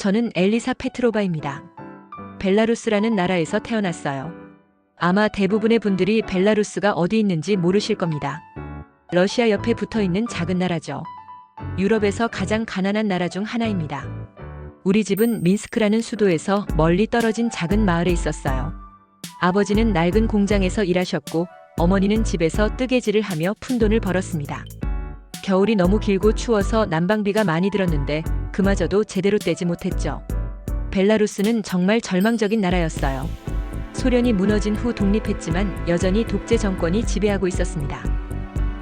저는 엘리사 페트로바입니다. 벨라루스라는 나라에서 태어났어요. 아마 대부분의 분들이 벨라루스가 어디 있는지 모르실 겁니다. 러시아 옆에 붙어 있는 작은 나라죠. 유럽에서 가장 가난한 나라 중 하나입니다. 우리 집은 민스크라는 수도에서 멀리 떨어진 작은 마을에 있었어요. 아버지는 낡은 공장에서 일하셨고 어머니는 집에서 뜨개질을 하며 푼돈을 벌었습니다. 겨울이 너무 길고 추워서 난방비가 많이 들었는데 그마저도 제대로 떼지 못했죠. 벨라루스는 정말 절망적인 나라였어요. 소련이 무너진 후 독립했지만 여전히 독재 정권이 지배하고 있었습니다.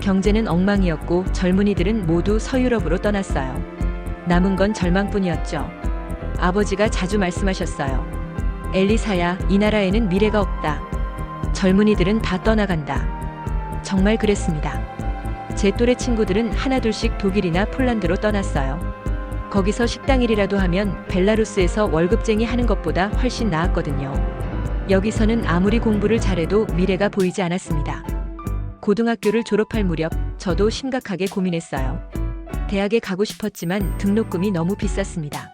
경제는 엉망이었고 젊은이들은 모두 서유럽으로 떠났어요. 남은 건 절망뿐이었죠. 아버지가 자주 말씀하셨어요. 엘리사야, 이 나라에는 미래가 없다. 젊은이들은 다 떠나간다. 정말 그랬습니다. 제 또래 친구들은 하나둘씩 독일이나 폴란드로 떠났어요. 거기서 식당 일이라도 하면 벨라루스에서 월급쟁이 하는 것보다 훨씬 나았거든요. 여기서는 아무리 공부를 잘해도 미래가 보이지 않았습니다. 고등학교를 졸업할 무렵 저도 심각하게 고민했어요. 대학에 가고 싶었지만 등록금이 너무 비쌌습니다.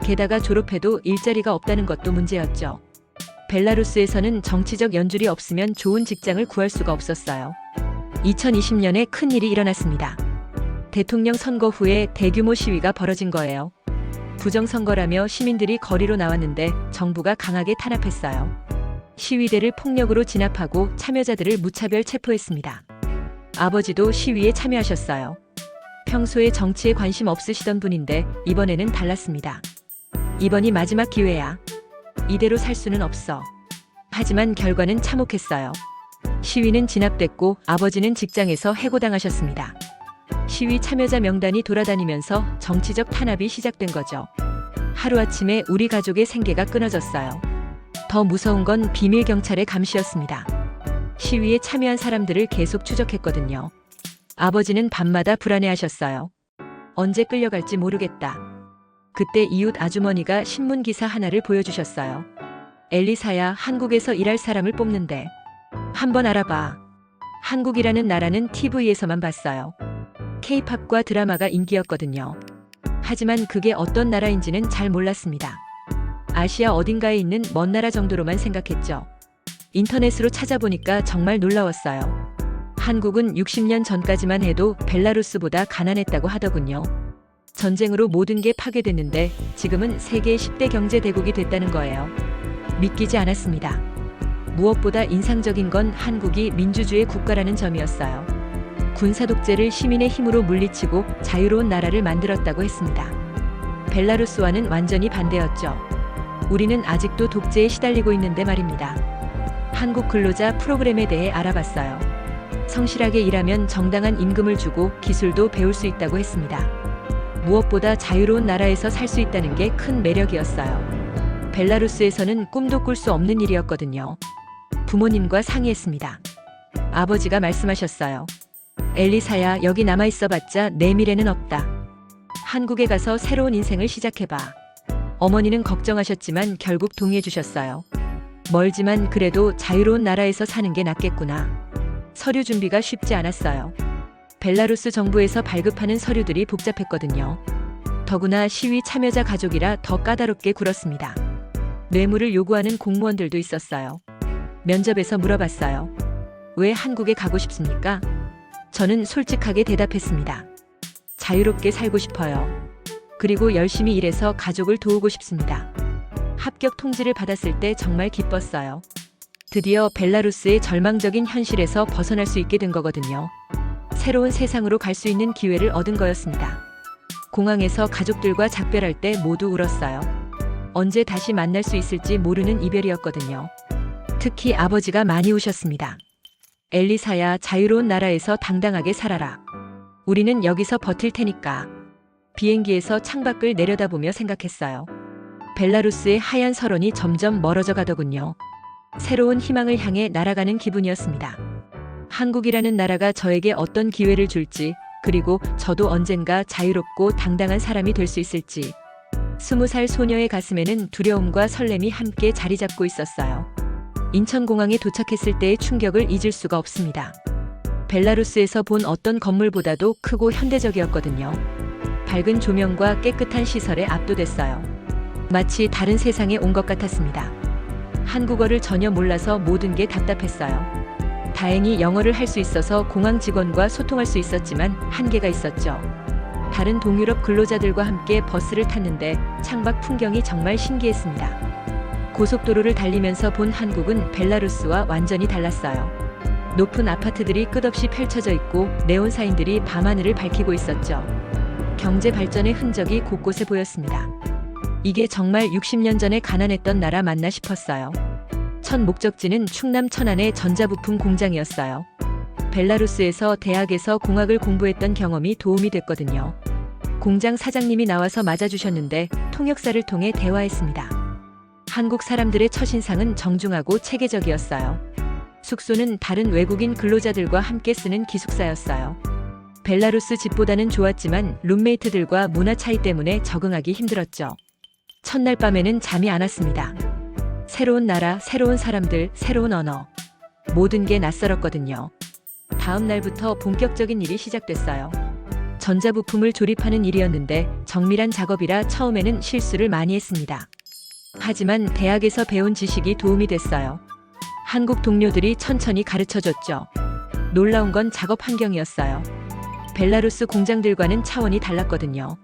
게다가 졸업해도 일자리가 없다는 것도 문제였죠. 벨라루스에서는 정치적 연줄이 없으면 좋은 직장을 구할 수가 없었어요. 2020년에 큰 일이 일어났습니다. 대통령 선거 후에 대규모 시위가 벌어진 거예요. 부정선거라며 시민들이 거리로 나왔는데 정부가 강하게 탄압했어요. 시위대를 폭력으로 진압하고 참여자들을 무차별 체포했습니다. 아버지도 시위에 참여하셨어요. 평소에 정치에 관심 없으시던 분인데 이번에는 달랐습니다. 이번이 마지막 기회야. 이대로 살 수는 없어. 하지만 결과는 참혹했어요. 시위는 진압됐고 아버지는 직장에서 해고당하셨습니다. 시위 참여자 명단이 돌아다니면서 정치적 탄압이 시작된 거죠. 하루아침에 우리 가족의 생계가 끊어졌어요. 더 무서운 건 비밀 경찰의 감시였습니다. 시위에 참여한 사람들을 계속 추적했거든요. 아버지는 밤마다 불안해하셨어요. 언제 끌려갈지 모르겠다. 그때 이웃 아주머니가 신문 기사 하나를 보여주셨어요. 엘리사야, 한국에서 일할 사람을 뽑는데 한번 알아봐. 한국이라는 나라는 TV에서만 봤어요. K-팝과 드라마가 인기였거든요. 하지만 그게 어떤 나라인지는 잘 몰랐습니다. 아시아 어딘가에 있는 먼 나라 정도로만 생각했죠. 인터넷으로 찾아보니까 정말 놀라웠어요. 한국은 60년 전까지만 해도 벨라루스보다 가난했다고 하더군요. 전쟁으로 모든 게 파괴됐는데 지금은 세계 10대 경제 대국이 됐다는 거예요. 믿기지 않았습니다. 무엇보다 인상적인 건 한국이 민주주의 국가라는 점이었어요. 군사 독재를 시민의 힘으로 물리치고 자유로운 나라를 만들었다고 했습니다. 벨라루스와는 완전히 반대였죠. 우리는 아직도 독재에 시달리고 있는데 말입니다. 한국 근로자 프로그램에 대해 알아봤어요. 성실하게 일하면 정당한 임금을 주고 기술도 배울 수 있다고 했습니다. 무엇보다 자유로운 나라에서 살 수 있다는 게 큰 매력이었어요. 벨라루스에서는 꿈도 꿀 수 없는 일이었거든요. 부모님과 상의했습니다. 아버지가 말씀하셨어요. 엘리사야, 여기 남아있어봤자 내 미래는 없다. 한국에 가서 새로운 인생을 시작해봐. 어머니는 걱정하셨지만 결국 동의해주셨어요. 멀지만 그래도 자유로운 나라에서 사는 게 낫겠구나. 서류 준비가 쉽지 않았어요. 벨라루스 정부에서 발급하는 서류들이 복잡했거든요. 더구나 시위 참여자 가족이라 더 까다롭게 굴었습니다. 뇌물을 요구하는 공무원들도 있었어요. 면접에서 물어봤어요. 왜 한국에 가고 싶습니까? 저는 솔직하게 대답했습니다. 자유롭게 살고 싶어요. 그리고 열심히 일해서 가족을 도우고 싶습니다. 합격 통지를 받았을 때 정말 기뻤어요. 드디어 벨라루스의 절망적인 현실에서 벗어날 수 있게 된 거거든요. 새로운 세상으로 갈 수 있는 기회를 얻은 거였습니다. 공항에서 가족들과 작별할 때 모두 울었어요. 언제 다시 만날 수 있을지 모르는 이별이었거든요. 특히 아버지가 많이 우셨습니다. 엘리사야, 자유로운 나라에서 당당하게 살아라. 우리는 여기서 버틸 테니까. 비행기에서 창밖을 내려다보며 생각했어요. 벨라루스의 하얀 설원이 점점 멀어져 가더군요. 새로운 희망을 향해 날아가는 기분이었습니다. 한국이라는 나라가 저에게 어떤 기회를 줄지, 그리고 저도 언젠가 자유롭고 당당한 사람이 될 수 있을지. 20살 소녀의 가슴에는 두려움과 설렘이 함께 자리 잡고 있었어요. 인천공항에 도착했을 때의 충격을 잊을 수가 없습니다. 벨라루스에서 본 어떤 건물보다도 크고 현대적이었거든요. 밝은 조명과 깨끗한 시설에 압도됐어요. 마치 다른 세상에 온 것 같았습니다. 한국어를 전혀 몰라서 모든 게 답답했어요. 다행히 영어를 할 수 있어서 공항 직원과 소통할 수 있었지만 한계가 있었죠. 다른 동유럽 근로자들과 함께 버스를 탔는데 창밖 풍경이 정말 신기했습니다. 고속도로를 달리면서 본 한국은 벨라루스와 완전히 달랐어요. 높은 아파트들이 끝없이 펼쳐져 있고 네온 사인들이 밤하늘을 밝히고 있었죠. 경제 발전의 흔적이 곳곳에 보였습니다. 이게 정말 60년 전에 가난했던 나라 맞나 싶었어요. 첫 목적지는 충남 천안의 전자부품 공장이었어요. 벨라루스에서 대학에서 공학을 공부했던 경험이 도움이 됐거든요. 공장 사장님이 나와서 맞아주셨는데 통역사를 통해 대화했습니다. 한국 사람들의 첫인상은 정중하고 체계적이었어요. 숙소는 다른 외국인 근로자들과 함께 쓰는 기숙사였어요. 벨라루스 집보다는 좋았지만 룸메이트들과 문화 차이 때문에 적응하기 힘들었죠. 첫날 밤에는 잠이 안 왔습니다. 새로운 나라, 새로운 사람들, 새로운 언어. 모든 게 낯설었거든요. 다음 날부터 본격적인 일이 시작됐어요. 전자부품을 조립하는 일이었는데 정밀한 작업이라 처음에는 실수를 많이 했습니다. 하지만 대학에서 배운 지식이 도움이 됐어요. 한국 동료들이 천천히 가르쳐줬죠. 놀라운 건 작업 환경이었어요. 벨라루스 공장들과는 차원이 달랐거든요.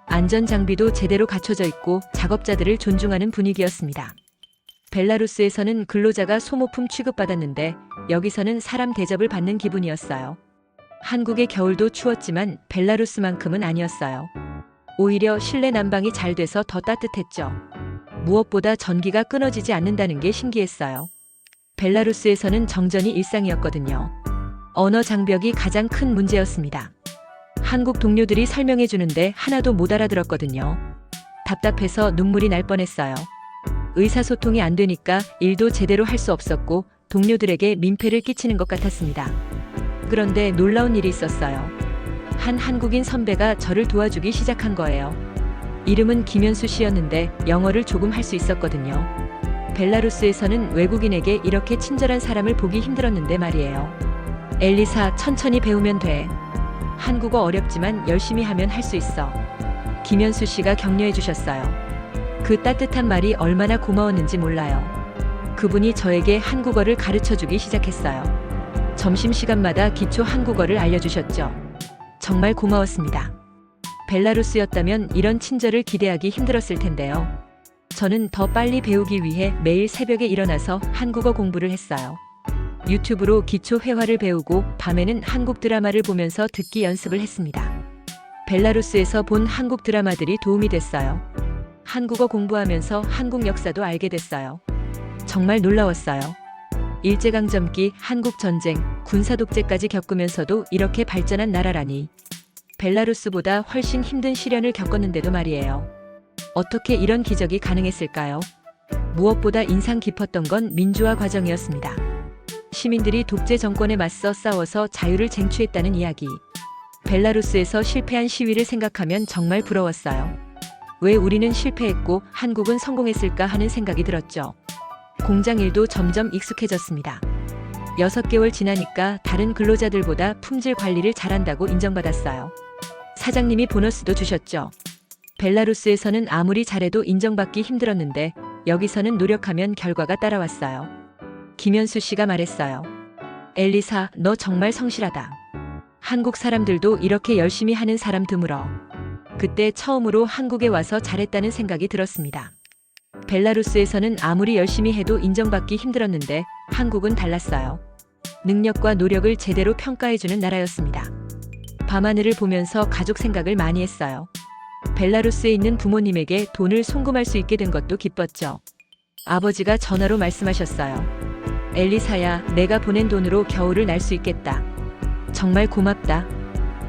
안전 장비도 제대로 갖춰져 있고 작업자들을 존중하는 분위기였습니다. 벨라루스에서는 근로자가 소모품 취급받았는데 여기서는 사람 대접을 받는 기분이었어요. 한국의 겨울도 추웠지만 벨라루스만큼은 아니었어요. 오히려 실내 난방이 잘 돼서 더 따뜻했죠. 무엇보다 전기가 끊어지지 않는다는 게 신기했어요. 벨라루스에서는 정전이 일상이었거든요. 언어 장벽이 가장 큰 문제였습니다. 한국 동료들이 설명해 주는데 하나도 못 알아들었거든요. 답답해서 눈물이 날 뻔했어요. 의사소통이 안 되니까 일도 제대로 할 수 없었고 동료들에게 민폐를 끼치는 것 같았습니다. 그런데 놀라운 일이 있었어요. 한 한국인 선배가 저를 도와주기 시작한 거예요. 이름은 김현수 씨였는데 영어를 조금 할 수 있었거든요. 벨라루스에서는 외국인에게 이렇게 친절한 사람을 보기 힘들었는데 말이에요. 엘리사, 천천히 배우면 돼. 한국어 어렵지만 열심히 하면 할 수 있어. 김현수 씨가 격려해 주셨어요. 그 따뜻한 말이 얼마나 고마웠는지 몰라요. 그분이 저에게 한국어를 가르쳐 주기 시작했어요. 점심시간마다 기초 한국어를 알려주셨죠. 정말 고마웠습니다. 벨라루스였다면 이런 친절을 기대하기 힘들었을 텐데요. 저는 더 빨리 배우기 위해 매일 새벽에 일어나서 한국어 공부를 했어요. 유튜브로 기초 회화를 배우고 밤에는 한국 드라마를 보면서 듣기 연습을 했습니다. 벨라루스에서 본 한국 드라마들이 도움이 됐어요. 한국어 공부하면서 한국 역사도 알게 됐어요. 정말 놀라웠어요. 일제강점기, 한국전쟁, 군사독재까지 겪으면서도 이렇게 발전한 나라라니. 벨라루스보다 훨씬 힘든 시련을 겪었는데도 말이에요. 어떻게 이런 기적이 가능했을까요? 무엇보다 인상 깊었던 건 민주화 과정이었습니다. 시민들이 독재 정권에 맞서 싸워서 자유를 쟁취했다는 이야기. 벨라루스에서 실패한 시위를 생각하면 정말 부러웠어요. 왜 우리는 실패했고 한국은 성공했을까 하는 생각이 들었죠. 공장 일도 점점 익숙해졌습니다. 6개월 지나니까 다른 근로자들보다 품질 관리를 잘한다고 인정받았어요. 사장님이 보너스도 주셨죠. 벨라루스에서는 아무리 잘해도 인정받기 힘들었는데 여기서는 노력하면 결과가 따라왔어요. 김현수 씨가 말했어요. 엘리사, 너 정말 성실하다. 한국 사람들도 이렇게 열심히 하는 사람 드물어. 그때 처음으로 한국에 와서 잘했다는 생각이 들었습니다. 벨라루스에서는 아무리 열심히 해도 인정받기 힘들었는데 한국은 달랐어요. 능력과 노력을 제대로 평가해주는 나라였습니다. 밤하늘을 보면서 가족 생각을 많이 했어요. 벨라루스에 있는 부모님에게 돈을 송금할 수 있게 된 것도 기뻤죠. 아버지가 전화로 말씀하셨어요. 엘리사야, 내가 보낸 돈으로 겨울을 날 수 있겠다. 정말 고맙다.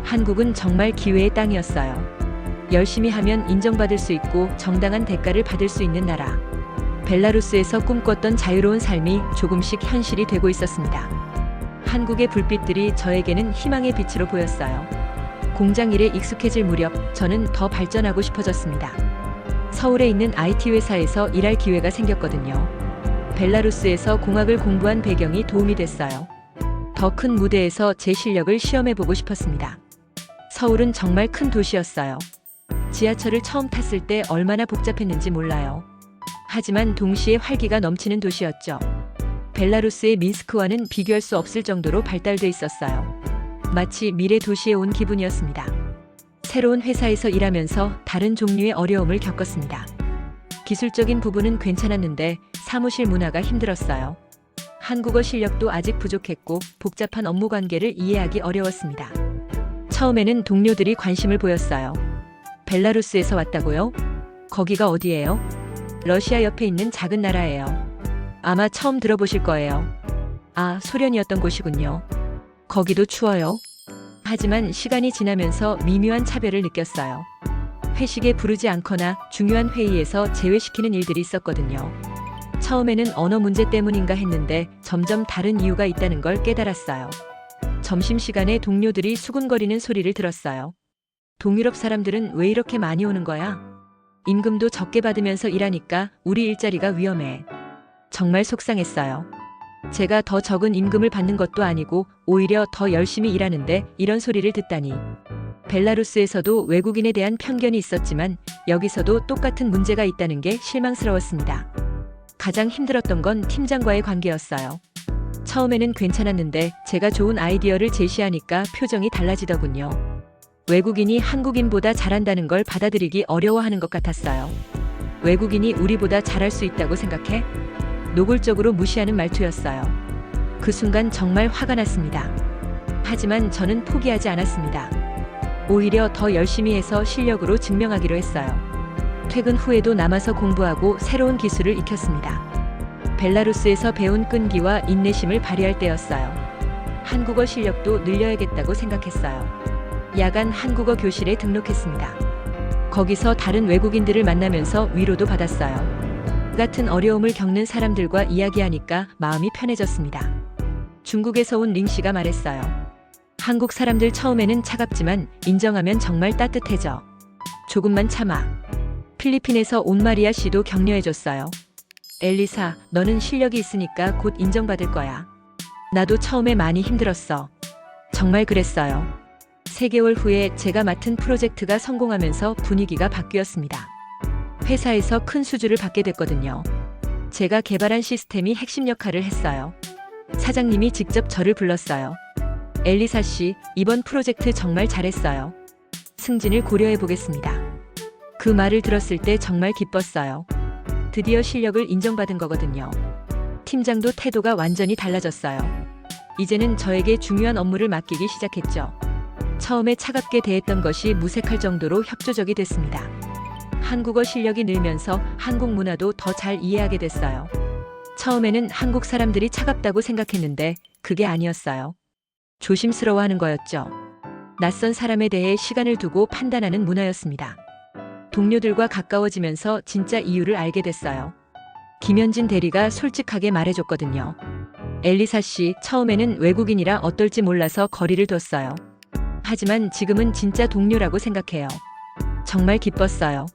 한국은 정말 기회의 땅이었어요. 열심히 하면 인정받을 수 있고 정당한 대가를 받을 수 있는 나라. 벨라루스에서 꿈꿨던 자유로운 삶이 조금씩 현실이 되고 있었습니다. 한국의 불빛들이 저에게는 희망의 빛으로 보였어요. 공장 일에 익숙해질 무렵 저는 더 발전하고 싶어졌습니다. 서울에 있는 IT 회사에서 일할 기회가 생겼거든요. 벨라루스에서 공학을 공부한 배경이 도움이 됐어요. 더 큰 무대에서 제 실력을 시험해보고 싶었습니다. 서울은 정말 큰 도시였어요. 지하철을 처음 탔을 때 얼마나 복잡했는지 몰라요. 하지만 동시에 활기가 넘치는 도시였죠. 벨라루스의 민스크와는 비교할 수 없을 정도로 발달돼 있었어요. 마치 미래 도시에 온 기분이었습니다. 새로운 회사에서 일하면서 다른 종류의 어려움을 겪었습니다. 기술적인 부분은 괜찮았는데 사무실 문화가 힘들었어요. 한국어 실력도 아직 부족했고 복잡한 업무 관계를 이해하기 어려웠습니다. 처음에는 동료들이 관심을 보였어요. 벨라루스에서 왔다고요? 거기가 어디예요? 러시아 옆에 있는 작은 나라예요. 아마 처음 들어보실 거예요. 아, 소련이었던 곳이군요. 거기도 추워요. 하지만 시간이 지나면서 미묘한 차별을 느꼈어요. 회식에 부르지 않거나 중요한 회의에서 제외시키는 일들이 있었거든요. 처음에는 언어 문제 때문인가 했는데 점점 다른 이유가 있다는 걸 깨달았어요. 점심시간에 동료들이 수군거리는 소리를 들었어요. 동유럽 사람들은 왜 이렇게 많이 오는 거야? 임금도 적게 받으면서 일하니까 우리 일자리가 위험해. 정말 속상했어요. 제가 더 적은 임금을 받는 것도 아니고 오히려 더 열심히 일하는데 이런 소리를 듣다니. 벨라루스에서도 외국인에 대한 편견이 있었지만 여기서도 똑같은 문제가 있다는 게 실망스러웠습니다. 가장 힘들었던 건 팀장과의 관계였어요. 처음에는 괜찮았는데 제가 좋은 아이디어를 제시하니까 표정이 달라지더군요. 외국인이 한국인보다 잘한다는 걸 받아들이기 어려워하는 것 같았어요. 외국인이 우리보다 잘할 수 있다고 생각해? 노골적으로 무시하는 말투였어요. 그 순간 정말 화가 났습니다. 하지만 저는 포기하지 않았습니다. 오히려 더 열심히 해서 실력으로 증명하기로 했어요. 퇴근 후에도 남아서 공부하고 새로운 기술을 익혔습니다. 벨라루스에서 배운 끈기와 인내심을 발휘할 때였어요. 한국어 실력도 늘려야겠다고 생각했어요. 야간 한국어 교실에 등록했습니다. 거기서 다른 외국인들을 만나면서 위로도 받았어요. 같은 어려움을 겪는 사람들과 이야기하니까 마음이 편해졌습니다. 중국에서 온 링 씨가 말했어요. 한국 사람들 처음에는 차갑지만 인정하면 정말 따뜻해져. 조금만 참아. 필리핀에서 온 마리아 씨도 격려해줬어요. 엘리사, 너는 실력이 있으니까 곧 인정받을 거야. 나도 처음에 많이 힘들었어. 정말 그랬어요. 3개월 후에 제가 맡은 프로젝트가 성공하면서 분위기가 바뀌었습니다. 회사에서 큰 수주를 받게 됐거든요. 제가 개발한 시스템이 핵심 역할을 했어요. 사장님이 직접 저를 불렀어요. 엘리사 씨, 이번 프로젝트 정말 잘했어요. 승진을 고려해 보겠습니다. 그 말을 들었을 때 정말 기뻤어요. 드디어 실력을 인정받은 거거든요. 팀장도 태도가 완전히 달라졌어요. 이제는 저에게 중요한 업무를 맡기기 시작했죠. 처음에 차갑게 대했던 것이 무색할 정도로 협조적이 됐습니다. 한국어 실력이 늘면서 한국 문화도 더 잘 이해하게 됐어요. 처음에는 한국 사람들이 차갑다고 생각했는데 그게 아니었어요. 조심스러워하는 거였죠. 낯선 사람에 대해 시간을 두고 판단하는 문화였습니다. 동료들과 가까워지면서 진짜 이유를 알게 됐어요. 김현진 대리가 솔직하게 말해줬거든요. 엘리사 씨, 처음에는 외국인이라 어떨지 몰라서 거리를 뒀어요. 하지만 지금은 진짜 동료라고 생각해요. 정말 기뻤어요.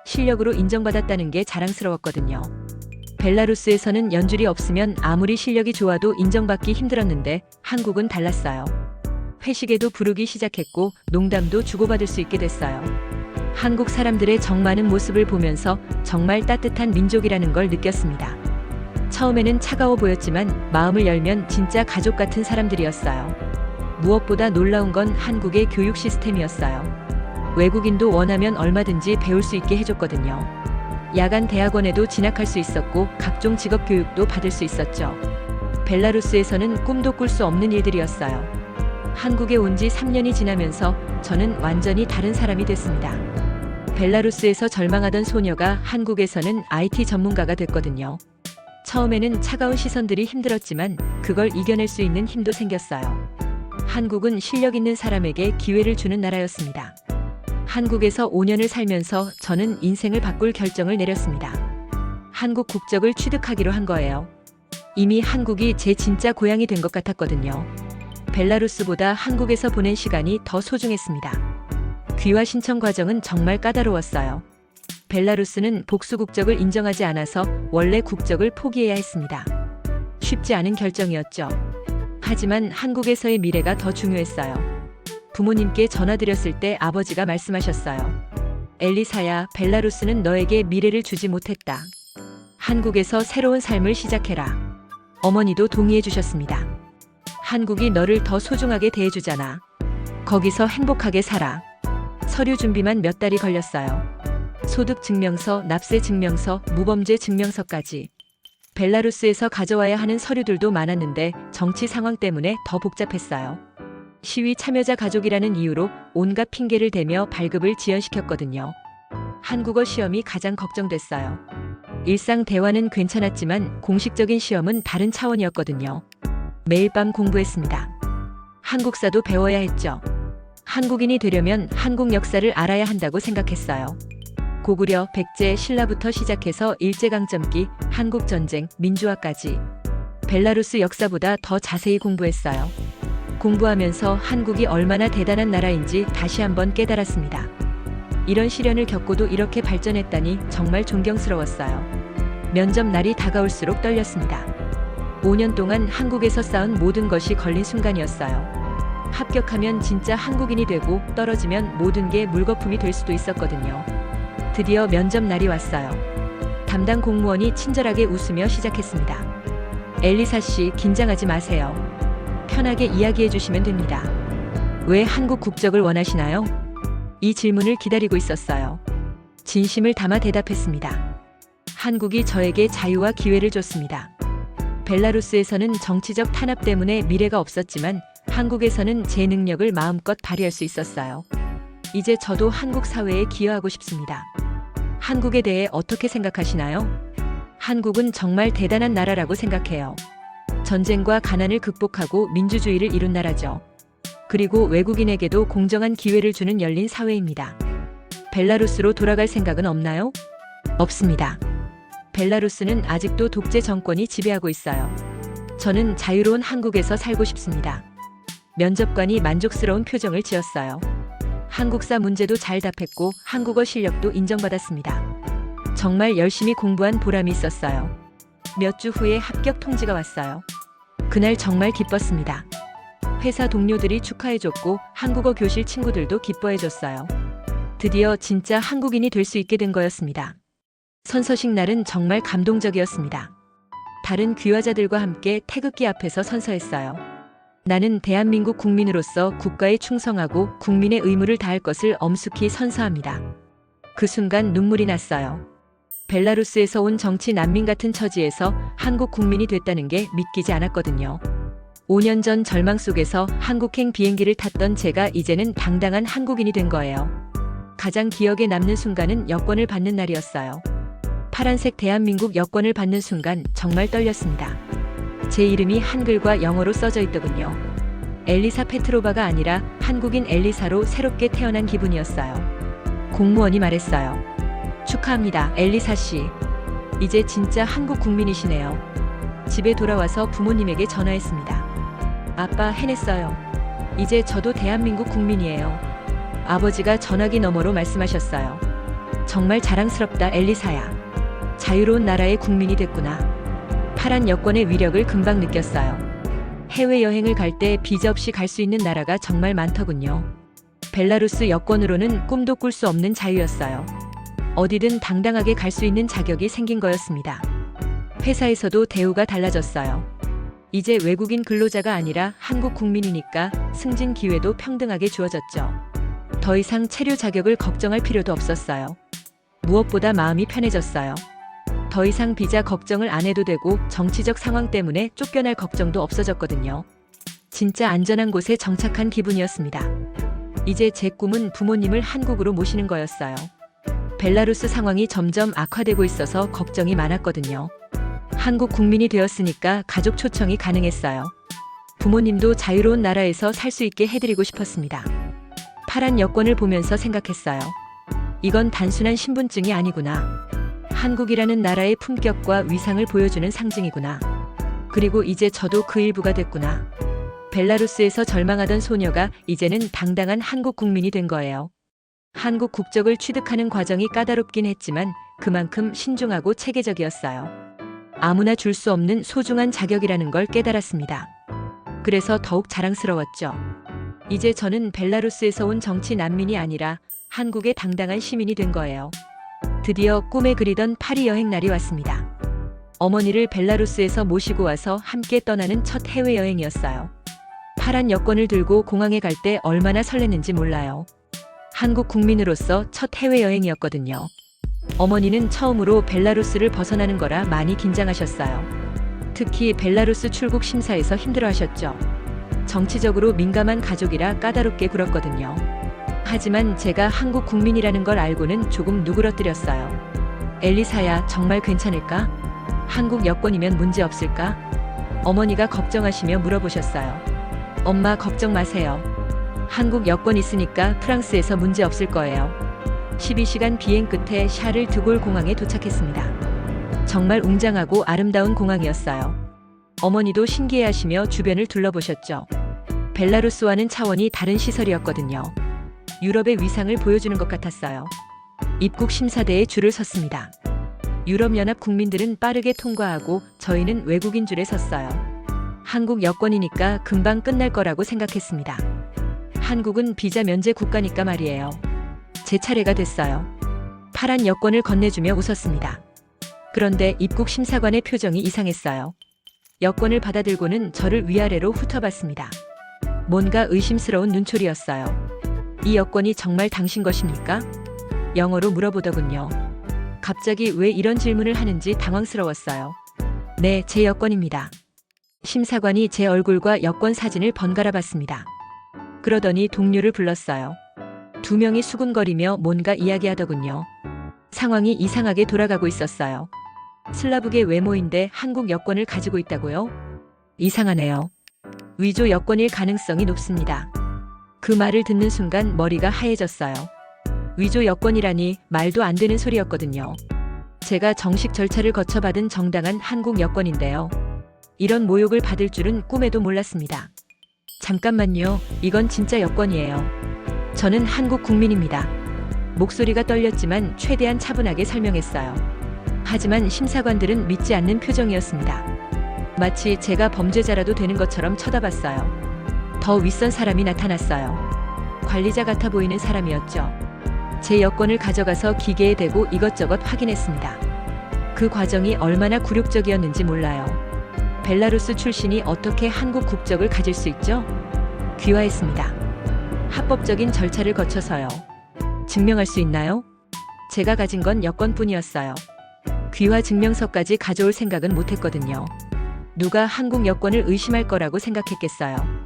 실력으로 인정받았다는 게 자랑스러웠거든요. 벨라루스에서는 연줄이 없으면 아무리 실력이 좋아도 인정받기 힘들었는데 한국은 달랐어요. 회식에도 부르기 시작했고 농담도 주고받을 수 있게 됐어요. 한국 사람들의 정 많은 모습을 보면서 정말 따뜻한 민족이라는 걸 느꼈습니다. 처음에는 차가워 보였지만 마음을 열면 진짜 가족 같은 사람들이었어요. 무엇보다 놀라운 건 한국의 교육 시스템이었어요. 외국인도 원하면 얼마든지 배울 수 있게 해줬거든요. 야간 대학원에도 진학할 수 있었고 각종 직업 교육도 받을 수 있었죠. 벨라루스에서는 꿈도 꿀 수 없는 일들이었어요. 한국에 온 지 3년이 지나면서 저는 완전히 다른 사람이 됐습니다. 벨라루스에서 절망하던 소녀가 한국에서는 IT 전문가가 됐거든요. 처음에는 차가운 시선들이 힘들었지만 그걸 이겨낼 수 있는 힘도 생겼어요. 한국은 실력 있는 사람에게 기회를 주는 나라였습니다. 한국에서 5년을 살면서 저는 인생을 바꿀 결정을 내렸습니다. 한국 국적을 취득하기로 한 거예요. 이미 한국이 제 진짜 고향이 된 것 같았거든요. 벨라루스보다 한국에서 보낸 시간이 더 소중했습니다. 귀화 신청 과정은 정말 까다로웠어요. 벨라루스는 복수 국적을 인정하지 않아서 원래 국적을 포기해야 했습니다. 쉽지 않은 결정이었죠. 하지만 한국에서의 미래가 더 중요했어요. 부모님께 전화드렸을 때 아버지가 말씀하셨어요. 엘리사야, 벨라루스는 너에게 미래를 주지 못했다. 한국에서 새로운 삶을 시작해라. 어머니도 동의해 주셨습니다. 한국이 너를 더 소중하게 대해주잖아. 거기서 행복하게 살아. 서류 준비만 몇 달이 걸렸어요. 소득 증명서, 납세 증명서, 무범죄 증명서까지. 벨라루스에서 가져와야 하는 서류들도 많았는데 정치 상황 때문에 더 복잡했어요. 시위 참여자 가족이라는 이유로 온갖 핑계를 대며 발급을 지연시켰거든요. 한국어 시험이 가장 걱정됐어요. 일상 대화는 괜찮았지만 공식적인 시험은 다른 차원이었거든요. 매일 밤 공부했습니다. 한국사도 배워야 했죠. 한국인이 되려면 한국 역사를 알아야 한다고 생각했어요. 고구려, 백제, 신라부터 시작해서 일제강점기, 한국전쟁, 민주화까지. 벨라루스 역사보다 더 자세히 공부했어요. 공부하면서 한국이 얼마나 대단한 나라인지 다시 한번 깨달았습니다. 이런 시련을 겪고도 이렇게 발전했다니 정말 존경스러웠어요. 면접 날이 다가올수록 떨렸습니다. 5년 동안 한국에서 쌓은 모든 것이 걸린 순간이었어요. 합격하면 진짜 한국인이 되고 떨어지면 모든 게 물거품이 될 수도 있었거든요. 드디어 면접 날이 왔어요. 담당 공무원이 친절하게 웃으며 시작했습니다. 엘리사 씨, 긴장하지 마세요. 편하게 이야기해 주시면 됩니다. 왜 한국 국적을 원하시나요? 이 질문을 기다리고 있었어요. 진심을 담아 대답했습니다. 한국이 저에게 자유와 기회를 줬습니다. 벨라루스에서는 정치적 탄압 때문에 미래가 없었지만 한국에서는 제 능력을 마음껏 발휘할 수 있었어요. 이제 저도 한국 사회에 기여하고 싶습니다. 한국에 대해 어떻게 생각하시나요? 한국은 정말 대단한 나라라고 생각해요. 전쟁과 가난을 극복하고 민주주의를 이룬 나라죠. 그리고 외국인에게도 공정한 기회를 주는 열린 사회입니다. 벨라루스로 돌아갈 생각은 없나요? 없습니다. 벨라루스는 아직도 독재 정권이 지배하고 있어요. 저는 자유로운 한국에서 살고 싶습니다. 면접관이 만족스러운 표정을 지었어요. 한국사 문제도 잘 답했고 한국어 실력도 인정받았습니다. 정말 열심히 공부한 보람이 있었어요. 몇 주 후에 합격 통지가 왔어요. 그날 정말 기뻤습니다. 회사 동료들이 축하해줬고 한국어 교실 친구들도 기뻐해줬어요. 드디어 진짜 한국인이 될 수 있게 된 거였습니다. 선서식 날은 정말 감동적이었습니다. 다른 귀화자들과 함께 태극기 앞에서 선서했어요. 나는 대한민국 국민으로서 국가에 충성하고 국민의 의무를 다할 것을 엄숙히 선서합니다. 그 순간 눈물이 났어요. 벨라루스에서 온 정치 난민 같은 처지에서 한국 국민이 됐다는 게 믿기지 않았거든요. 5년 전 절망 속에서 한국행 비행기를 탔던 제가 이제는 당당한 한국인이 된 거예요. 가장 기억에 남는 순간은 여권을 받는 날이었어요. 파란색 대한민국 여권을 받는 순간 정말 떨렸습니다. 제 이름이 한글과 영어로 써져 있더군요. 엘리사 페트로바가 아니라 한국인 엘리사로 새롭게 태어난 기분이었어요. 공무원이 말했어요. 축하합니다, 엘리사 씨. 이제 진짜 한국 국민이시네요. 집에 돌아와서 부모님에게 전화했습니다. 아빠, 해냈어요. 이제 저도 대한민국 국민이에요. 아버지가 전화기 너머로 말씀하셨어요. 정말 자랑스럽다, 엘리사야. 자유로운 나라의 국민이 됐구나. 파란 여권의 위력을 금방 느꼈어요. 해외여행을 갈 때 비자 없이 갈 수 있는 나라가 정말 많더군요. 벨라루스 여권으로는 꿈도 꿀 수 없는 자유였어요. 어디든 당당하게 갈 수 있는 자격이 생긴 거였습니다. 회사에서도 대우가 달라졌어요. 이제 외국인 근로자가 아니라 한국 국민이니까 승진 기회도 평등하게 주어졌죠. 더 이상 체류 자격을 걱정할 필요도 없었어요. 무엇보다 마음이 편해졌어요. 더 이상 비자 걱정을 안 해도 되고 정치적 상황 때문에 쫓겨날 걱정도 없어졌거든요. 진짜 안전한 곳에 정착한 기분이었습니다. 이제 제 꿈은 부모님을 한국으로 모시는 거였어요. 벨라루스 상황이 점점 악화되고 있어서 걱정이 많았거든요. 한국 국민이 되었으니까 가족 초청이 가능했어요. 부모님도 자유로운 나라에서 살 수 있게 해드리고 싶었습니다. 파란 여권을 보면서 생각했어요. 이건 단순한 신분증이 아니구나. 한국이라는 나라의 품격과 위상을 보여주는 상징이구나. 그리고 이제 저도 그 일부가 됐구나. 벨라루스에서 절망하던 소녀가 이제는 당당한 한국 국민이 된 거예요. 한국 국적을 취득하는 과정이 까다롭긴 했지만 그만큼 신중하고 체계적이었어요. 아무나 줄 수 없는 소중한 자격이라는 걸 깨달았습니다. 그래서 더욱 자랑스러웠죠. 이제 저는 벨라루스에서 온 정치 난민이 아니라 한국의 당당한 시민이 된 거예요. 드디어 꿈에 그리던 파리 여행 날이 왔습니다. 어머니를 벨라루스에서 모시고 와서 함께 떠나는 첫 해외여행이었어요. 파란 여권을 들고 공항에 갈 때 얼마나 설렜는지 몰라요. 한국 국민으로서 첫 해외여행이었거든요. 어머니는 처음으로 벨라루스를 벗어나는 거라 많이 긴장하셨어요. 특히 벨라루스 출국 심사에서 힘들어하셨죠. 정치적으로 민감한 가족이라 까다롭게 굴었거든요. 하지만 제가 한국 국민이라는 걸 알고는 조금 누그러뜨렸어요. 엘리사야, 정말 괜찮을까? 한국 여권이면 문제 없을까? 어머니가 걱정하시며 물어보셨어요. 엄마, 걱정 마세요. 한국 여권 있으니까 프랑스에서 문제 없을 거예요. 12시간 비행 끝에 샤를 드골 공항에 도착했습니다. 정말 웅장하고 아름다운 공항이었어요. 어머니도 신기해하시며 주변을 둘러보셨죠. 벨라루스와는 차원이 다른 시설이었거든요. 유럽의 위상을 보여주는 것 같았어요. 입국 심사대에 줄을 섰습니다. 유럽연합 국민들은 빠르게 통과하고 저희는 외국인 줄에 섰어요. 한국 여권이니까 금방 끝날 거라고 생각했습니다. 한국은 비자 면제 국가니까 말이에요. 제 차례가 됐어요. 파란 여권을 건네주며 웃었습니다. 그런데 입국 심사관의 표정이 이상했어요. 여권을 받아들고는 저를 위아래로 훑어봤습니다. 뭔가 의심스러운 눈초리였어요. 이 여권이 정말 당신 것입니까? 영어로 물어보더군요. 갑자기 왜 이런 질문을 하는지 당황스러웠어요. 네, 제 여권입니다. 심사관이 제 얼굴과 여권 사진을 번갈아 봤습니다. 그러더니 동료를 불렀어요. 두 명이 수군거리며 뭔가 이야기하더군요. 상황이 이상하게 돌아가고 있었어요. 슬라브계 외모인데 한국 여권을 가지고 있다고요? 이상하네요. 위조 여권일 가능성이 높습니다. 그 말을 듣는 순간 머리가 하얘졌어요. 위조 여권이라니 말도 안 되는 소리였거든요. 제가 정식 절차를 거쳐 받은 정당한 한국 여권인데요. 이런 모욕을 받을 줄은 꿈에도 몰랐습니다. 잠깐만요. 이건 진짜 여권이에요. 저는 한국 국민입니다. 목소리가 떨렸지만 최대한 차분하게 설명했어요. 하지만 심사관들은 믿지 않는 표정이었습니다. 마치 제가 범죄자라도 되는 것처럼 쳐다봤어요. 더 윗선 사람이 나타났어요. 관리자 같아 보이는 사람이었죠. 제 여권을 가져가서 기계에 대고 이것저것 확인했습니다. 그 과정이 얼마나 굴욕적이었는지 몰라요. 벨라루스 출신이 어떻게 한국 국적을 가질 수 있죠? 귀화했습니다. 합법적인 절차를 거쳐서요. 증명할 수 있나요? 제가 가진 건 여권뿐이었어요. 귀화 증명서까지 가져올 생각은 못했거든요. 누가 한국 여권을 의심할 거라고 생각했겠어요.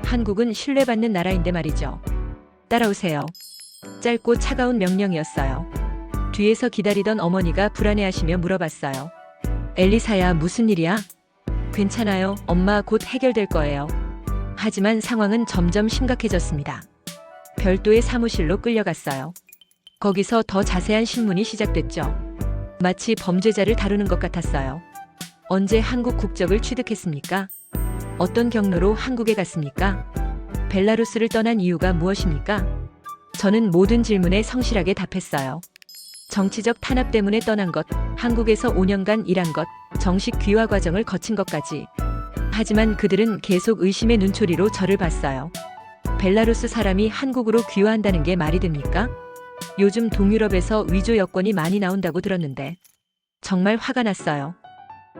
한국은 신뢰받는 나라인데 말이죠. 따라오세요. 짧고 차가운 명령이었어요. 뒤에서 기다리던 어머니가 불안해하시며 물어봤어요. 엘리사야, 무슨 일이야? 괜찮아요. 엄마, 곧 해결될 거예요. 하지만 상황은 점점 심각해졌습니다. 별도의 사무실로 끌려갔어요. 거기서 더 자세한 신문이 시작됐죠. 마치 범죄자를 다루는 것 같았어요. 언제 한국 국적을 취득했습니까? 어떤 경로로 한국에 갔습니까? 벨라루스를 떠난 이유가 무엇입니까? 저는 모든 질문에 성실하게 답했어요. 정치적 탄압 때문에 떠난 것, 한국에서 5년간 일한 것, 정식 귀화 과정을 거친 것까지. 하지만 그들은 계속 의심의 눈초리로 저를 봤어요. 벨라루스 사람이 한국으로 귀화한다는 게 말이 됩니까? 요즘 동유럽에서 위조 여권이 많이 나온다고 들었는데 정말 화가 났어요.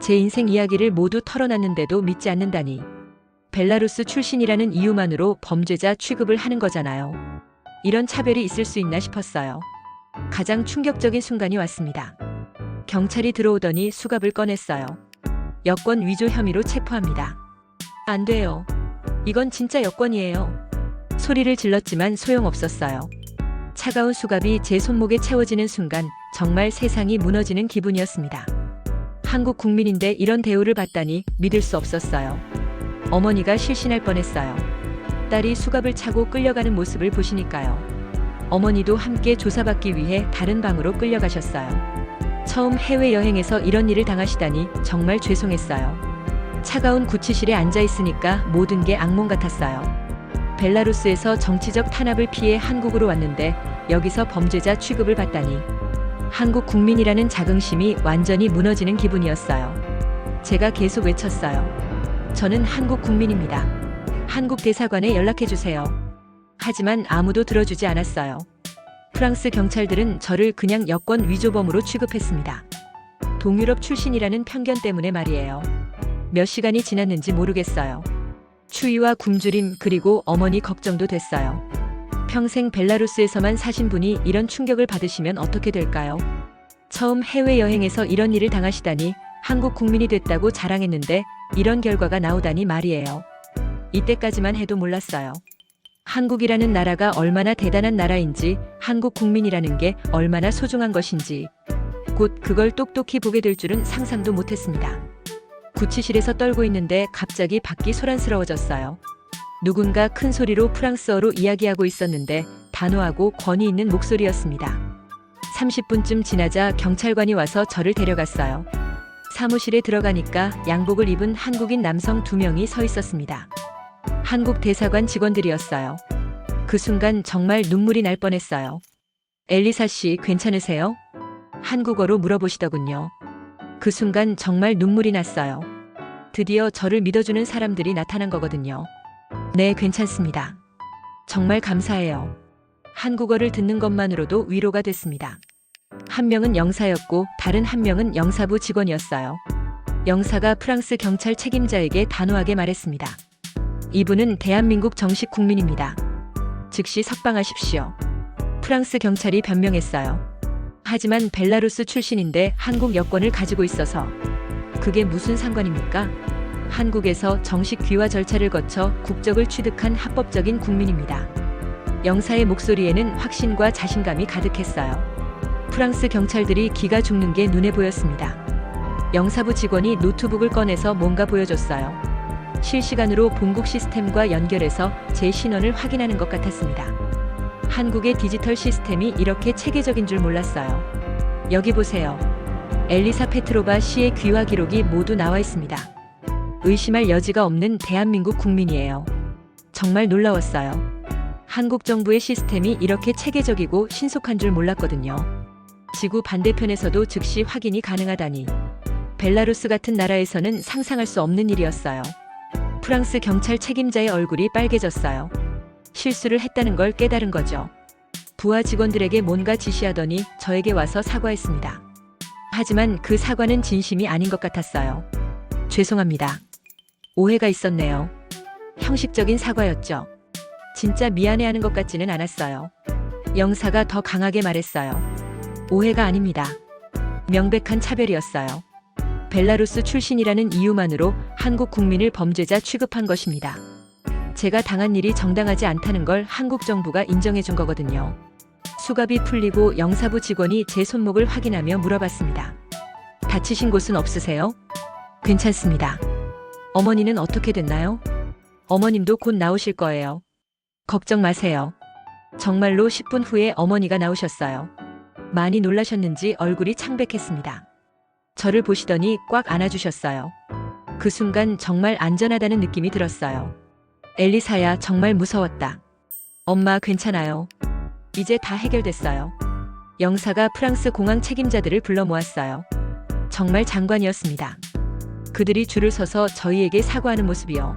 제 인생 이야기를 모두 털어놨는데도 믿지 않는다니. 벨라루스 출신이라는 이유만으로 범죄자 취급을 하는 거잖아요. 이런 차별이 있을 수 있나 싶었어요. 가장 충격적인 순간이 왔습니다. 경찰이 들어오더니 수갑을 꺼냈어요. 여권 위조 혐의로 체포합니다. 안 돼요. 이건 진짜 여권이에요. 소리를 질렀지만 소용없었어요. 차가운 수갑이 제 손목에 채워지는 순간 정말 세상이 무너지는 기분이었습니다. 한국 국민인데 이런 대우를 받다니 믿을 수 없었어요. 어머니가 실신할 뻔했어요. 딸이 수갑을 차고 끌려가는 모습을 보시니까요. 어머니도 함께 조사받기 위해 다른 방으로 끌려가셨어요. 처음 해외여행에서 이런 일을 당하시다니 정말 죄송했어요. 차가운 구치실에 앉아있으니까 모든 게 악몽 같았어요. 벨라루스에서 정치적 탄압을 피해 한국으로 왔는데 여기서 범죄자 취급을 받다니. 한국 국민이라는 자긍심이 완전히 무너지는 기분이었어요. 제가 계속 외쳤어요. 저는 한국 국민입니다. 한국 대사관에 연락해주세요. 하지만 아무도 들어주지 않았어요. 프랑스 경찰들은 저를 그냥 여권 위조범으로 취급했습니다. 동유럽 출신이라는 편견 때문에 말이에요. 몇 시간이 지났는지 모르겠어요. 추위와 굶주림 그리고 어머니 걱정도 됐어요. 평생 벨라루스에서만 사신 분이 이런 충격을 받으시면 어떻게 될까요? 처음 해외여행에서 이런 일을 당하시다니 한국 국민이 됐다고 자랑했는데 이런 결과가 나오다니 말이에요. 이때까지만 해도 몰랐어요. 한국이라는 나라가 얼마나 대단한 나라인지, 한국 국민이라는 게 얼마나 소중한 것인지, 곧 그걸 똑똑히 보게 될 줄은 상상도 못했습니다. 구치실에서 떨고 있는데 갑자기 밖이 소란스러워졌어요. 누군가 큰 소리로 프랑스어로 이야기하고 있었는데 단호하고 권위 있는 목소리였습니다. 30분쯤 지나자 경찰관이 와서 저를 데려갔어요. 사무실에 들어가니까 양복을 입은 한국인 남성 2명이 서 있었습니다. 한국 대사관 직원들이었어요. 그 순간 정말 눈물이 날 뻔했어요. 엘리사 씨 괜찮으세요? 한국어로 물어보시더군요. 그 순간 정말 눈물이 났어요. 드디어 저를 믿어주는 사람들이 나타난 거거든요. 네, 괜찮습니다. 정말 감사해요. 한국어를 듣는 것만으로도 위로가 됐습니다. 한 명은 영사였고 다른 한 명은 영사부 직원이었어요. 영사가 프랑스 경찰 책임자에게 단호하게 말했습니다. 이분은 대한민국 정식 국민입니다. 즉시 석방하십시오. 프랑스 경찰이 변명했어요. 하지만 벨라루스 출신인데 한국 여권을 가지고 있어서. 그게 무슨 상관입니까? 한국에서 정식 귀화 절차를 거쳐 국적을 취득한 합법적인 국민입니다. 영사의 목소리에는 확신과 자신감이 가득했어요. 프랑스 경찰들이 기가 죽는 게 눈에 보였습니다. 영사부 직원이 노트북을 꺼내서 뭔가 보여줬어요. 실시간으로 본국 시스템과 연결해서 제 신원을 확인하는 것 같았습니다. 한국의 디지털 시스템이 이렇게 체계적인 줄 몰랐어요. 여기 보세요. 엘리사 페트로바 씨의 귀화 기록이 모두 나와 있습니다. 의심할 여지가 없는 대한민국 국민이에요. 정말 놀라웠어요. 한국 정부의 시스템이 이렇게 체계적이고 신속한 줄 몰랐거든요. 지구 반대편에서도 즉시 확인이 가능하다니. 벨라루스 같은 나라에서는 상상할 수 없는 일이었어요. 프랑스 경찰 책임자의 얼굴이 빨개졌어요. 실수를 했다는 걸 깨달은 거죠. 부하 직원들에게 뭔가 지시하더니 저에게 와서 사과했습니다. 하지만 그 사과는 진심이 아닌 것 같았어요. 죄송합니다. 오해가 있었네요. 형식적인 사과였죠. 진짜 미안해하는 것 같지는 않았어요. 영사가 더 강하게 말했어요. 오해가 아닙니다. 명백한 차별이었어요. 벨라루스 출신이라는 이유만으로 한국 국민을 범죄자 취급한 것입니다. 제가 당한 일이 정당하지 않다는 걸 한국 정부가 인정해 준 거거든요. 수갑이 풀리고 영사부 직원이 제 손목을 확인하며 물어봤습니다. 다치신 곳은 없으세요? 괜찮습니다. 어머니는 어떻게 됐나요? 어머님도 곧 나오실 거예요. 걱정 마세요. 정말로 10분 후에 어머니가 나오셨어요. 많이 놀라셨는지 얼굴이 창백했습니다. 저를 보시더니 꽉 안아주셨어요. 그 순간 정말 안전하다는 느낌이 들었어요. 엘리사야, 정말 무서웠다. 엄마, 괜찮아요. 이제 다 해결됐어요. 영사가 프랑스 공항 책임자들을 불러 모았어요. 정말 장관이었습니다. 그들이 줄을 서서 저희에게 사과하는 모습이요.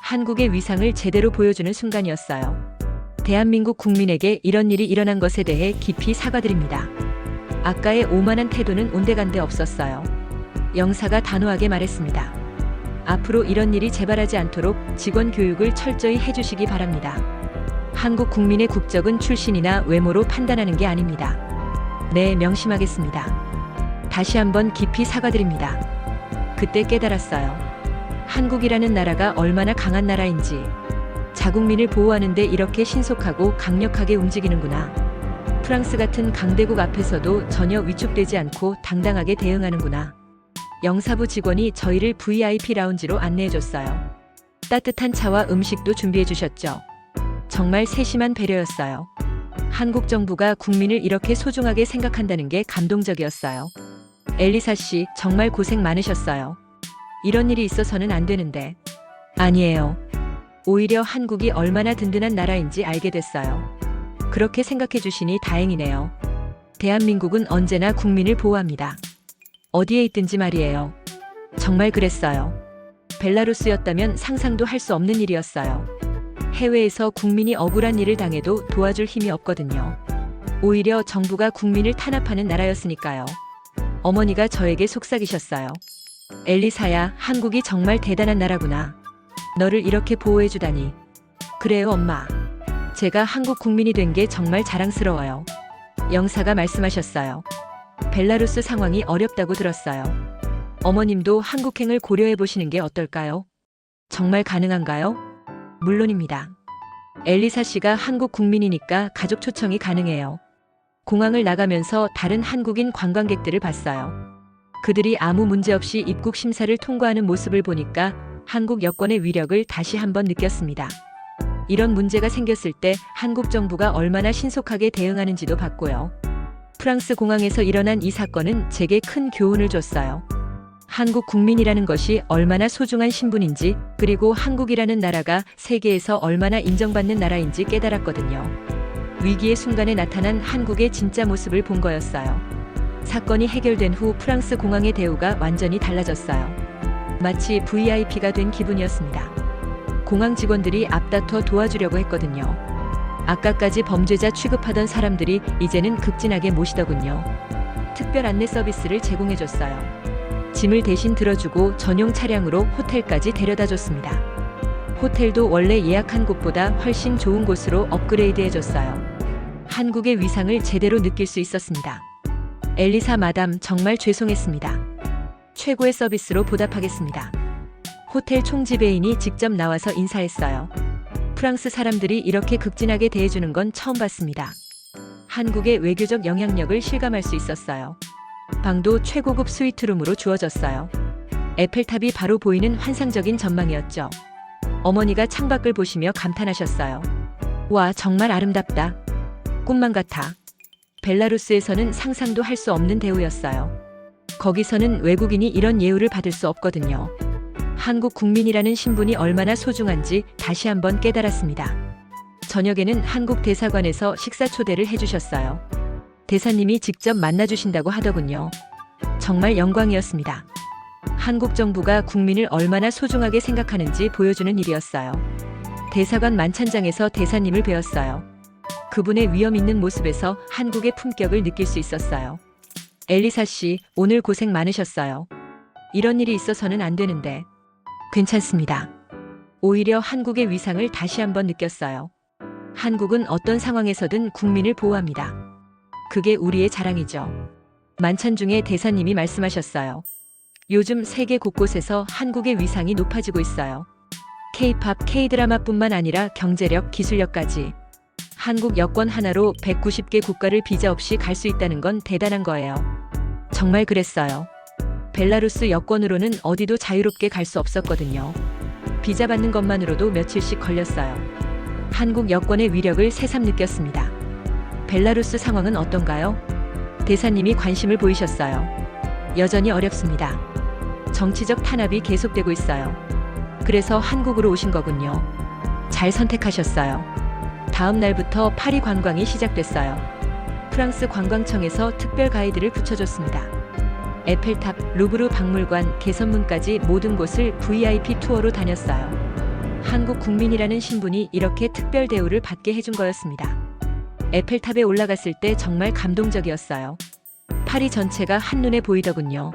한국의 위상을 제대로 보여주는 순간이었어요. 대한민국 국민에게 이런 일이 일어난 것에 대해 깊이 사과드립니다. 아까의 오만한 태도는 온데간데 없었어요. 영사가 단호하게 말했습니다. 앞으로 이런 일이 재발하지 않도록 직원 교육을 철저히 해주시기 바랍니다. 한국 국민의 국적은 출신이나 외모로 판단하는 게 아닙니다. 네, 명심하겠습니다. 다시 한번 깊이 사과드립니다. 그때 깨달았어요. 한국이라는 나라가 얼마나 강한 나라인지. 자국민을 보호하는데 이렇게 신속하고 강력하게 움직이는구나. 프랑스 같은 강대국 앞에서도 전혀 위축되지 않고 당당하게 대응하는구나. 영사부 직원이 저희를 VIP 라운지로 안내해줬어요. 따뜻한 차와 음식도 준비해주셨죠. 정말 세심한 배려였어요. 한국 정부가 국민을 이렇게 소중하게 생각한다는 게 감동적이었어요. 엘리사 씨, 정말 고생 많으셨어요. 이런 일이 있어서는 안 되는데. 아니에요. 오히려 한국이 얼마나 든든한 나라인지 알게 됐어요. 그렇게 생각해 주시니 다행이네요. 대한민국은 언제나 국민을 보호합니다. 어디에 있든지 말이에요. 정말 그랬어요. 벨라루스였다면 상상도 할 수 없는 일이었어요. 해외에서 국민이 억울한 일을 당해도 도와줄 힘이 없거든요. 오히려 정부가 국민을 탄압하는 나라였으니까요. 어머니가 저에게 속삭이셨어요. 엘리사야, 한국이 정말 대단한 나라구나. 너를 이렇게 보호해주다니. 그래요, 엄마. 제가 한국 국민이 된 게 정말 자랑스러워요. 영사가 말씀하셨어요. 벨라루스 상황이 어렵다고 들었어요. 어머님도 한국행을 고려해 보시는 게 어떨까요? 정말 가능한가요? 물론입니다. 엘리사 씨가 한국 국민이니까 가족 초청이 가능해요. 공항을 나가면서 다른 한국인 관광객들을 봤어요. 그들이 아무 문제 없이 입국 심사를 통과하는 모습을 보니까 한국 여권의 위력을 다시 한번 느꼈습니다. 이런 문제가 생겼을 때 한국 정부가 얼마나 신속하게 대응하는지도 봤고요. 프랑스 공항에서 일어난 이 사건은 제게 큰 교훈을 줬어요. 한국 국민이라는 것이 얼마나 소중한 신분인지, 그리고 한국이라는 나라가 세계에서 얼마나 인정받는 나라인지 깨달았거든요. 위기의 순간에 나타난 한국의 진짜 모습을 본 거였어요. 사건이 해결된 후 프랑스 공항의 대우가 완전히 달라졌어요. 마치 VIP가 된 기분이었습니다. 공항 직원들이 앞다퉈 도와주려고 했거든요. 아까까지 범죄자 취급하던 사람들이 이제는 극진하게 모시더군요. 특별 안내 서비스를 제공해줬어요. 짐을 대신 들어주고 전용 차량으로 호텔까지 데려다줬습니다. 호텔도 원래 예약한 곳보다 훨씬 좋은 곳으로 업그레이드해줬어요. 한국의 위상을 제대로 느낄 수 있었습니다. 엘리사 마담, 정말 죄송했습니다. 최고의 서비스로 보답하겠습니다. 호텔 총지배인이 직접 나와서 인사했어요. 프랑스 사람들이 이렇게 극진하게 대해주는 건 처음 봤습니다. 한국의 외교적 영향력을 실감할 수 있었어요. 방도 최고급 스위트룸으로 주어졌어요. 에펠탑이 바로 보이는 환상적인 전망이었죠. 어머니가 창밖을 보시며 감탄하셨어요. 와, 정말 아름답다. 꿈만 같아. 벨라루스에서는 상상도 할 수 없는 대우였어요. 거기서는 외국인이 이런 예우를 받을 수 없거든요. 한국 국민이라는 신분이 얼마나 소중한지 다시 한번 깨달았습니다. 저녁에는 한국 대사관에서 식사 초대를 해주셨어요. 대사님이 직접 만나주신다고 하더군요. 정말 영광이었습니다. 한국 정부가 국민을 얼마나 소중하게 생각하는지 보여주는 일이었어요. 대사관 만찬장에서 대사님을 뵈었어요. 그분의 위엄 있는 모습에서 한국의 품격을 느낄 수 있었어요. 엘리사 씨, 오늘 고생 많으셨어요. 이런 일이 있어서는 안 되는데. 괜찮습니다. 오히려 한국의 위상을 다시 한번 느꼈어요. 한국은 어떤 상황에서든 국민을 보호합니다. 그게 우리의 자랑이죠. 만찬 중에 대사님이 말씀하셨어요. 요즘 세계 곳곳에서 한국의 위상이 높아지고 있어요. K-팝, K-드라마뿐만 아니라 경제력, 기술력까지. 한국 여권 하나로 190개 국가를 비자 없이 갈 수 있다는 건 대단한 거예요. 정말 그랬어요. 벨라루스 여권으로는 어디도 자유롭게 갈 수 없었거든요. 비자 받는 것만으로도 며칠씩 걸렸어요. 한국 여권의 위력을 새삼 느꼈습니다. 벨라루스 상황은 어떤가요? 대사님이 관심을 보이셨어요. 여전히 어렵습니다. 정치적 탄압이 계속되고 있어요. 그래서 한국으로 오신 거군요. 잘 선택하셨어요. 다음 날부터 파리 관광이 시작됐어요. 프랑스 관광청에서 특별 가이드를 붙여줬습니다. 에펠탑, 루브르 박물관, 개선문까지 모든 곳을 VIP 투어로 다녔어요. 한국 국민이라는 신분이 이렇게 특별 대우를 받게 해준 거였습니다. 에펠탑에 올라갔을 때 정말 감동적이었어요. 파리 전체가 한눈에 보이더군요.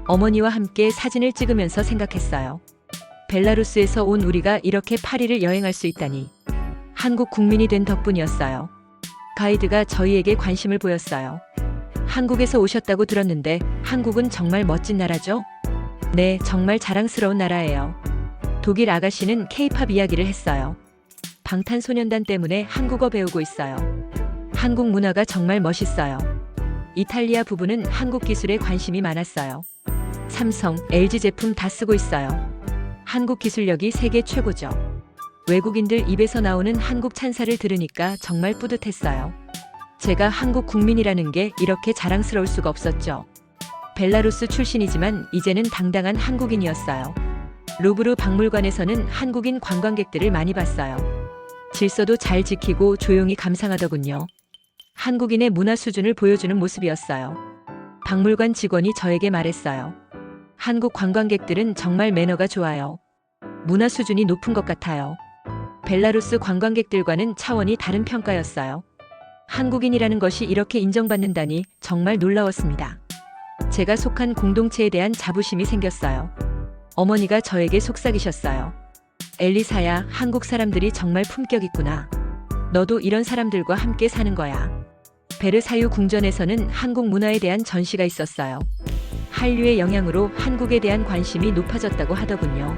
어머니와 함께 사진을 찍으면서 생각했어요. 벨라루스에서 온 우리가 이렇게 파리를 여행할 수 있다니. 한국 국민이 된 덕분이었어요. 가이드가 저희에게 관심을 보였어요. 한국에서 오셨다고 들었는데 한국은 정말 멋진 나라죠? 네, 정말 자랑스러운 나라예요. 독일 아가씨는 K-팝 이야기를 했어요. 방탄소년단 때문에 한국어 배우고 있어요. 한국 문화가 정말 멋있어요. 이탈리아 부부는 한국 기술에 관심이 많았어요. 삼성, LG 제품 다 쓰고 있어요. 한국 기술력이 세계 최고죠. 외국인들 입에서 나오는 한국 찬사를 들으니까 정말 뿌듯했어요. 제가 한국 국민이라는 게 이렇게 자랑스러울 수가 없었죠. 벨라루스 출신이지만 이제는 당당한 한국인이었어요. 루브르 박물관에서는 한국인 관광객들을 많이 봤어요. 질서도 잘 지키고 조용히 감상하더군요. 한국인의 문화 수준을 보여주는 모습이었어요. 박물관 직원이 저에게 말했어요. 한국 관광객들은 정말 매너가 좋아요. 문화 수준이 높은 것 같아요. 벨라루스 관광객들과는 차원이 다른 평가였어요. 한국인이라는 것이 이렇게 인정받는다니 정말 놀라웠습니다. 제가 속한 공동체에 대한 자부심이 생겼어요. 어머니가 저에게 속삭이셨어요. 엘리사야, 한국 사람들이 정말 품격 있구나. 너도 이런 사람들과 함께 사는 거야. 베르사유 궁전에서는 한국 문화에 대한 전시가 있었어요. 한류의 영향으로 한국에 대한 관심이 높아졌다고 하더군요.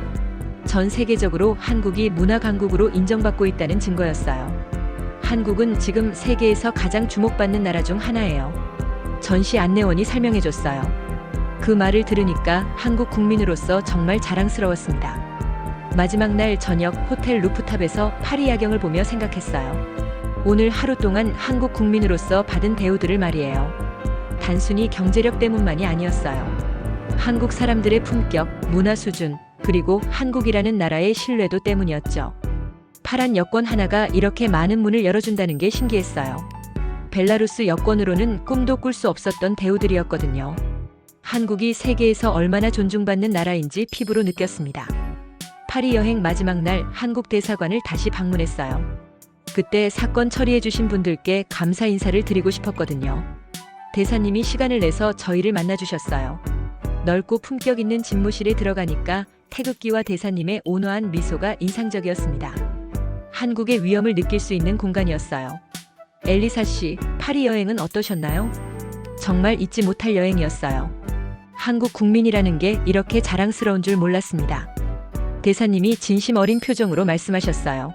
전 세계적으로 한국이 문화 강국으로 인정받고 있다는 증거였어요. 한국은 지금 세계에서 가장 주목받는 나라 중 하나예요. 전시 안내원이 설명해줬어요. 그 말을 들으니까 한국 국민으로서 정말 자랑스러웠습니다. 마지막 날 저녁 호텔 루프탑에서 파리 야경을 보며 생각했어요. 오늘 하루 동안 한국 국민으로서 받은 대우들을 말이에요. 단순히 경제력 때문만이 아니었어요. 한국 사람들의 품격, 문화 수준, 그리고 한국이라는 나라의 신뢰도 때문이었죠. 파란 여권 하나가 이렇게 많은 문을 열어준다는 게 신기했어요. 벨라루스 여권으로는 꿈도 꿀 수 없었던 대우들이었거든요. 한국이 세계에서 얼마나 존중받는 나라인지 피부로 느꼈습니다. 파리 여행 마지막 날 한국 대사관을 다시 방문했어요. 그때 사건 처리해주신 분들께 감사 인사를 드리고 싶었거든요. 대사님이 시간을 내서 저희를 만나주셨어요. 넓고 품격 있는 집무실에 들어가니까 태극기와 대사님의 온화한 미소가 인상적이었습니다. 한국의 위엄을 느낄 수 있는 공간이었어요. 엘리사 씨, 파리 여행은 어떠셨나요? 정말 잊지 못할 여행이었어요. 한국 국민이라는 게 이렇게 자랑스러운 줄 몰랐습니다. 대사님이 진심 어린 표정으로 말씀하셨어요.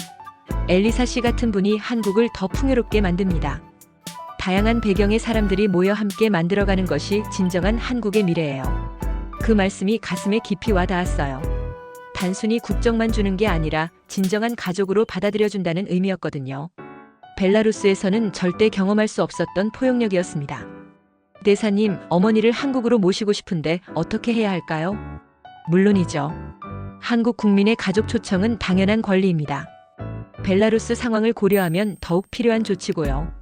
엘리사 씨 같은 분이 한국을 더 풍요롭게 만듭니다. 다양한 배경의 사람들이 모여 함께 만들어가는 것이 진정한 한국의 미래예요. 그 말씀이 가슴에 깊이 와닿았어요. 단순히 국적만 주는 게 아니라 진정한 가족으로 받아들여준다는 의미였거든요. 벨라루스에서는 절대 경험할 수 없었던 포용력이었습니다. 대사님, 어머니를 한국으로 모시고 싶은데 어떻게 해야 할까요? 물론이죠. 한국 국민의 가족 초청은 당연한 권리입니다. 벨라루스 상황을 고려하면 더욱 필요한 조치고요.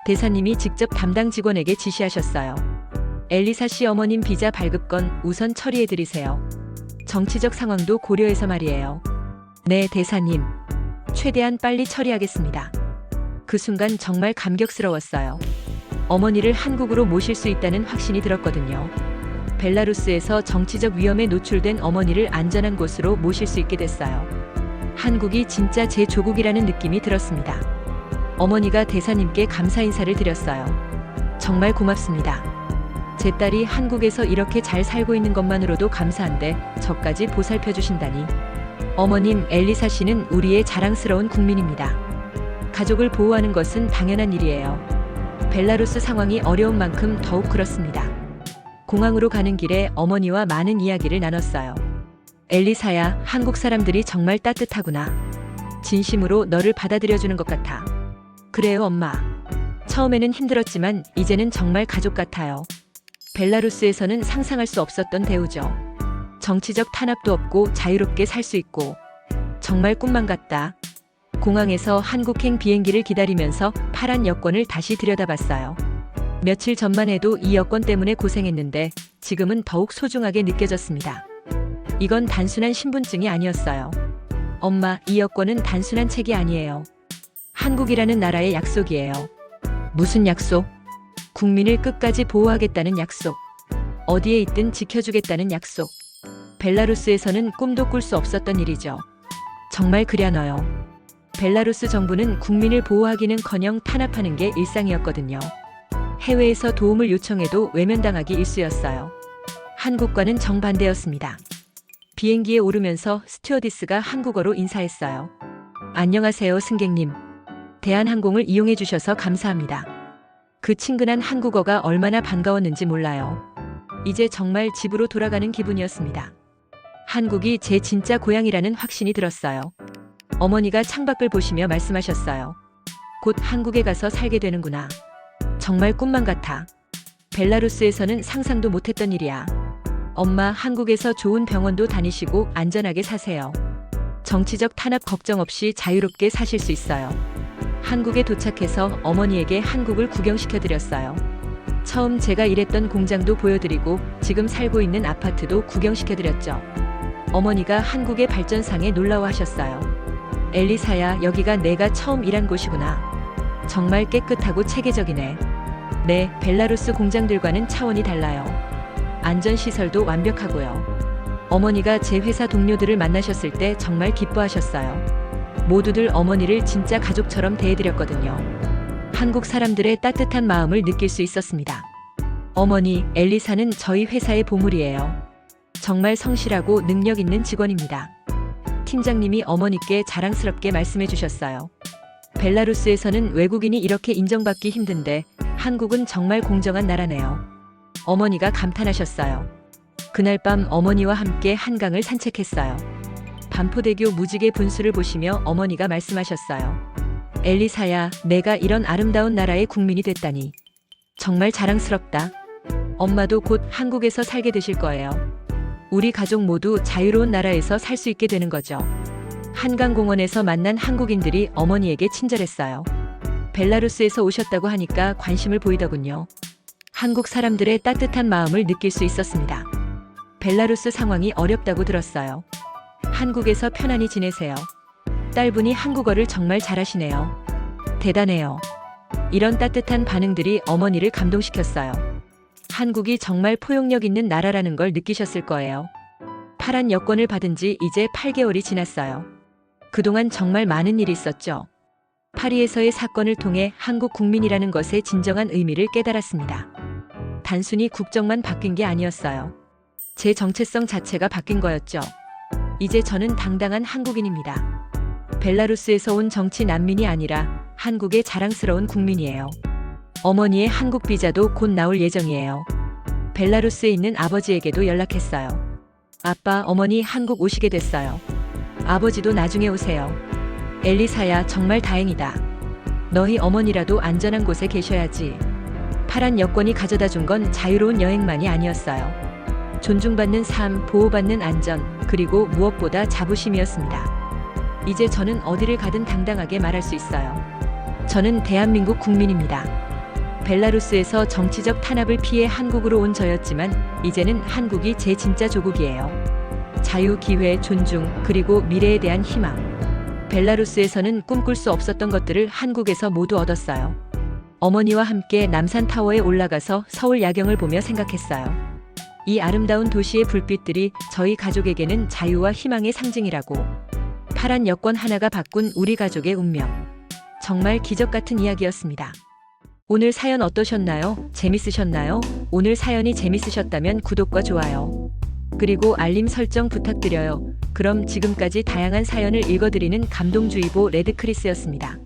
대사님이 직접 담당 직원에게 지시하셨어요. 엘리사 씨 어머님 비자 발급건 우선 처리해드리세요. 정치적 상황도 고려해서 말이에요. 네, 대사님. 최대한 빨리 처리하겠습니다. 그 순간 정말 감격스러웠어요. 어머니를 한국으로 모실 수 있다는 확신이 들었거든요. 벨라루스에서 정치적 위험에 노출된 어머니를 안전한 곳으로 모실 수 있게 됐어요. 한국이 진짜 제 조국이라는 느낌이 들었습니다. 어머니가 대사님께 감사 인사를 드렸어요. 정말 고맙습니다. 제 딸이 한국에서 이렇게 잘 살고 있는 것만으로도 감사한데 저까지 보살펴 주신다니. 어머님, 엘리사 씨는 우리의 자랑스러운 국민입니다. 가족을 보호하는 것은 당연한 일이에요. 벨라루스 상황이 어려운 만큼 더욱 그렇습니다. 공항으로 가는 길에 어머니와 많은 이야기를 나눴어요. 엘리사야, 한국 사람들이 정말 따뜻하구나. 진심으로 너를 받아들여주는 것 같아. 그래요, 엄마. 처음에는 힘들었지만 이제는 정말 가족 같아요. 벨라루스에서는 상상할 수 없었던 대우죠. 정치적 탄압도 없고 자유롭게 살 수 있고. 정말 꿈만 같다. 공항에서 한국행 비행기를 기다리면서 파란 여권을 다시 들여다봤어요. 며칠 전만 해도 이 여권 때문에 고생했는데 지금은 더욱 소중하게 느껴졌습니다. 이건 단순한 신분증이 아니었어요. 엄마, 이 여권은 단순한 책이 아니에요. 한국이라는 나라의 약속이에요. 무슨 약속? 국민을 끝까지 보호하겠다는 약속. 어디에 있든 지켜주겠다는 약속. 벨라루스에서는 꿈도 꿀 수 없었던 일이죠. 정말 그려너요. 벨라루스 정부는 국민을 보호하기는커녕 탄압하는 게 일상이었거든요. 해외에서 도움을 요청해도 외면당하기 일쑤였어요. 한국과는 정반대였습니다. 비행기에 오르면서 스튜어디스가 한국어로 인사했어요. 안녕하세요, 승객님. 대한항공을 이용해 주셔서 감사합니다. 그 친근한 한국어가 얼마나 반가웠는지 몰라요. 이제 정말 집으로 돌아가는 기분이었습니다. 한국이 제 진짜 고향이라는 확신이 들었어요. 어머니가 창밖을 보시며 말씀하셨어요. 곧 한국에 가서 살게 되는구나. 정말 꿈만 같아. 벨라루스에서는 상상도 못했던 일이야. 엄마, 한국에서 좋은 병원도 다니시고 안전하게 사세요. 정치적 탄압 걱정 없이 자유롭게 사실 수 있어요. 한국에 도착해서 어머니에게 한국을 구경시켜드렸어요. 처음 제가 일했던 공장도 보여드리고 지금 살고 있는 아파트도 구경시켜드렸죠. 어머니가 한국의 발전상에 놀라워하셨어요. 엘리사야, 여기가 내가 처음 일한 곳이구나. 정말 깨끗하고 체계적이네. 네, 벨라루스 공장들과는 차원이 달라요. 안전시설도 완벽하고요. 어머니가 제 회사 동료들을 만나셨을 때 정말 기뻐하셨어요. 모두들 어머니를 진짜 가족처럼 대해드렸거든요. 한국 사람들의 따뜻한 마음을 느낄 수 있었습니다. 어머니, 엘리사는 저희 회사의 보물이에요. 정말 성실하고 능력 있는 직원입니다. 팀장님이 어머니께 자랑스럽게 말씀해 주셨어요. 벨라루스에서는 외국인이 이렇게 인정받기 힘든데 한국은 정말 공정한 나라네요. 어머니가 감탄하셨어요. 그날 밤 어머니와 함께 한강을 산책했어요. 반포대교 무지개 분수를 보시며 어머니가 말씀하셨어요. 엘리사야, 내가 이런 아름다운 나라의 국민이 됐다니. 정말 자랑스럽다. 엄마도 곧 한국에서 살게 되실 거예요. 우리 가족 모두 자유로운 나라에서 살 수 있게 되는 거죠. 한강공원에서 만난 한국인들이 어머니에게 친절했어요. 벨라루스에서 오셨다고 하니까 관심을 보이더군요. 한국 사람들의 따뜻한 마음을 느낄 수 있었습니다. 벨라루스 상황이 어렵다고 들었어요. 한국에서 편안히 지내세요. 딸분이 한국어를 정말 잘하시네요. 대단해요. 이런 따뜻한 반응들이 어머니를 감동시켰어요. 한국이 정말 포용력 있는 나라라는 걸 느끼셨을 거예요. 파란 여권을 받은 지 이제 8개월이 지났어요. 그동안 정말 많은 일이 있었죠. 파리에서의 사건을 통해 한국 국민이라는 것의 진정한 의미를 깨달았습니다. 단순히 국적만 바뀐 게 아니었어요. 제 정체성 자체가 바뀐 거였죠. 이제 저는 당당한 한국인입니다. 벨라루스에서 온 정치 난민이 아니라 한국의 자랑스러운 국민이에요. 어머니의 한국 비자도 곧 나올 예정이에요. 벨라루스에 있는 아버지에게도 연락했어요. 아빠, 어머니 한국 오시게 됐어요. 아버지도 나중에 오세요. 엘리사야, 정말 다행이다. 너희 어머니라도 안전한 곳에 계셔야지. 파란 여권이 가져다 준 건 자유로운 여행만이 아니었어요. 존중받는 삶, 보호받는 안전, 그리고 무엇보다 자부심이었습니다. 이제 저는 어디를 가든 당당하게 말할 수 있어요. 저는 대한민국 국민입니다. 벨라루스에서 정치적 탄압을 피해 한국으로 온 저였지만 이제는 한국이 제 진짜 조국이에요. 자유, 기회, 존중, 그리고 미래에 대한 희망. 벨라루스에서는 꿈꿀 수 없었던 것들을 한국에서 모두 얻었어요. 어머니와 함께 남산타워에 올라가서 서울 야경을 보며 생각했어요. 이 아름다운 도시의 불빛들이 저희 가족에게는 자유와 희망의 상징이라고. 파란 여권 하나가 바꾼 우리 가족의 운명. 정말 기적 같은 이야기였습니다. 오늘 사연 어떠셨나요? 재밌으셨나요? 오늘 사연이 재밌으셨다면 구독과 좋아요. 그리고 알림 설정 부탁드려요. 그럼 지금까지 다양한 사연을 읽어드리는 감동주의보 레드크리스였습니다.